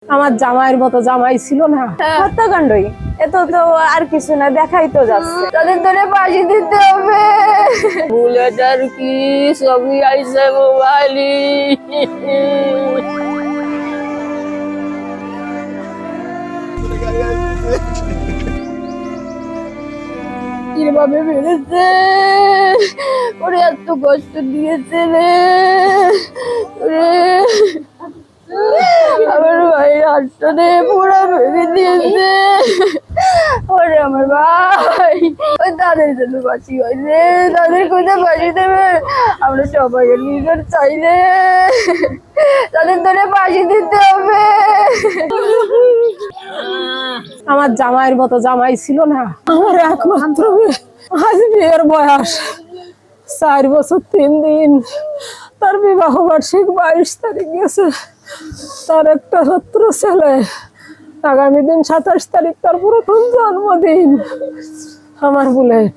আমার জামাইয়ের মতো জামাই ছিল না। হত্যাকাণ্ডই এত তো আর কিছু না, দেখাই তো যাচ্ছে। তাদের ধরে ফাঁসি দিতে হবে। বুলেটার কি ছবি আইছে মোবাইলি। কিভাবে মেরেছে ওরে, এত কষ্ট দিয়েছে রে রে। আমার ভাইয়ের হাতটা রে পুরো ভেঙে দিয়েছে। ওরে আমার ভাই, ওই তাদের জন্য ফাঁসি হয়েছে, তাদের কোথায় ফাঁসি দেবে? আমরা সবাই নিজের চাইলে তাদের ধরে ফাঁসি দিতে হবে। আমার জামাইয়ের মতো জামাই ছিল না। আমার একমাত্র মেয়ে। আজ বিয়ের বয়স 4 বছর 3 দিন। তার বিবাহ বার্ষিক 22 তারিখ গেছে। তার একটা ছাত্র ছেলে, আগামী দিন 27 তারিখ তার প্রথম জন্মদিন। আমার বুলেট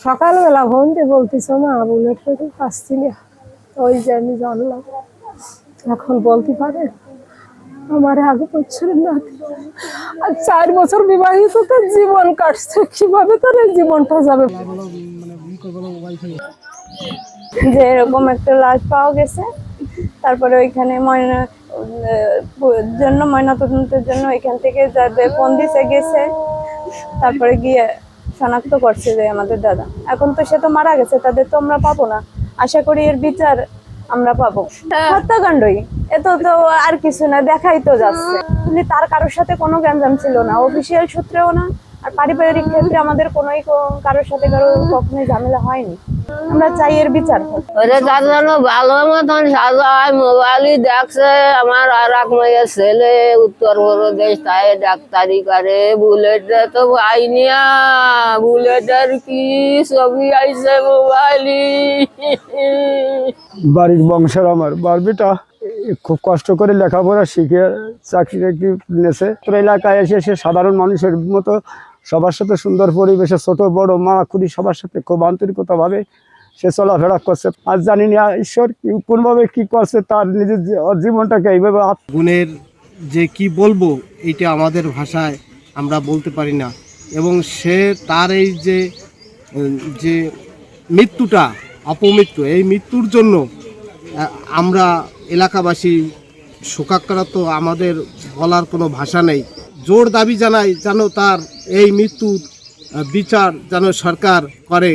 সকালবেলা ফোন দিয়ে বলতেছ না, বুলেট তো পাচ্ছি না। ওই যে আমি জানলাম, এখন বলতে পারে আমার 1 বছরের নাতি আর 4 বছর বিবাহিত, তার জীবন কাটছে, কিভাবে তার এই জীবনটা যাবে? যে এরকম একটা লাশ পাওয়া গেছে, তারপরে ওইখানে ময়নাতদন্তের জন্য এখান থেকে যাদের ফোন দিছে গেছে, তারপরে গিয়ে শনাক্ত করছে যে আমাদের দাদা। এখন তো সে তো মারা গেছে, তাদের তো আমরা পাবো না। আশা করি এর বিচার আমরা পাবো। হত্যাকাণ্ডই এত তো আর কিছু না, দেখাই তো যাচ্ছে। কিন্তু তার কারোর সাথে কোনো গ্যাঞ্জাম ছিল না, অফিসিয়াল সূত্রেও না, আর পারিবারিক ক্ষেত্রে আমাদের কারোর সাথে কখনোই ঝামেলা হয়নি। আমরা চাই এর বিচার হোক। ওরে তার জন্য ভালো মতন সাজায় মোবাইলই দেখছে। আমার আর এক মেয়ের ছেলে উত্তরপ্রদেশ, তাই ডাক্তারি করে। বুলেটে তো আইনিয়া, বুলেটের কি ছবি আইছে মোবাইলি। বাড়ির বংশের আমার বারবিটা খুব কষ্ট করে লেখাপড়া শিখে চাকরি টাকরি নিয়েছে। এলাকায় এসে সে সাধারণ মানুষের মতো সবার সাথে সুন্দর পরিবেশে, ছোট বড় মা খুবই সবার সাথে খুব আন্তরিকতা ভাবে সে চলাফেরা করছে। আর জানি না ঈশ্বর কোনভাবে কি করছে, তার নিজের জীবনটাকে এইভাবে গুণের যে কি বলবো, এইটা আমাদের ভাষায় আমরা বলতে পারি না। এবং সে তার এই যে মৃত্যুটা, অপমৃত্যু, এই মৃত্যুর জন্য আমরা এলাকাবাসী শোকাক্রান্ত। আমাদের বলার কোনো ভাষা নেই। জোর দাবি জানাই যেন তার এই মৃত্যুর বিচার যেন সরকার করে।